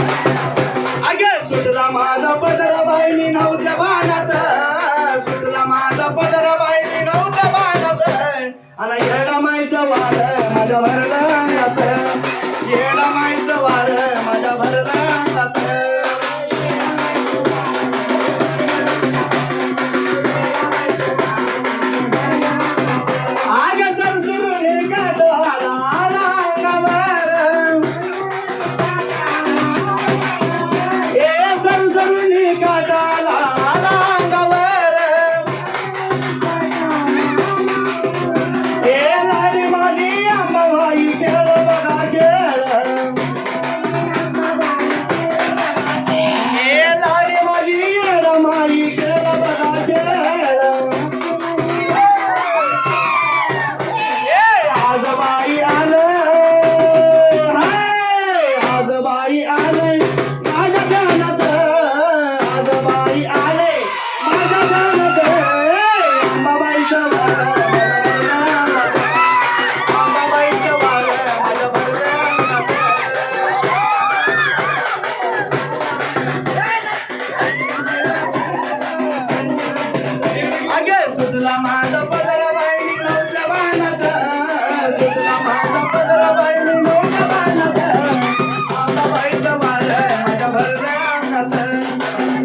अगे सुटला माझा पदर बाईनी नव्हत्या बाणात, सुटला माझा पदर बाईनी नव्हत्या बाणात, आणि येडा माईचं वार माझ्या भरला अंगात, येडा माईचं वार माझ्या भरला अंगात. आग सरसुरून काढला आला अंगावर, सरसरुनी काटाला आला अंगावर, ए लाडी माझी अंबाबाई खेळ बघा खेळ, ए लाडी माझी रमाई खेळ बघा खेळ, ए आजबाई आलं, आजबाई आलंय माझ्या ध्यानात, आजबाई आले माझ्या ध्यानात, अंबाबाईचं वार अंबाबाईचं वार माझ्या भरल्या अंगात. अगे सुटला माझा पदर बाईनी नव्हत्या बाणात, सुटला माझा पदर बाईनी नव्हत्या बाणात, अंबाबाईचं वार माझ्या भरल्या अंगात,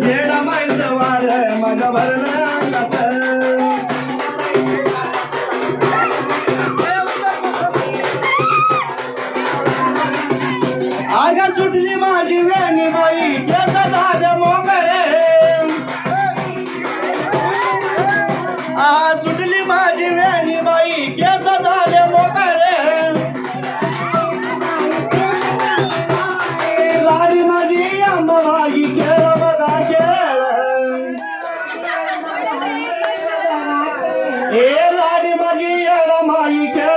येडा माईचं वार माझ्या भरल्या अंगात. आगा सुटली माझी वेणी बाई केस झाले मोकळे, आ सुटली माझी वेणी बाई केस झाले मोकळे, लाडी माझी अंबाबाई खेळ बघा खेळ, ए लाडी माझी येडा माई खेळ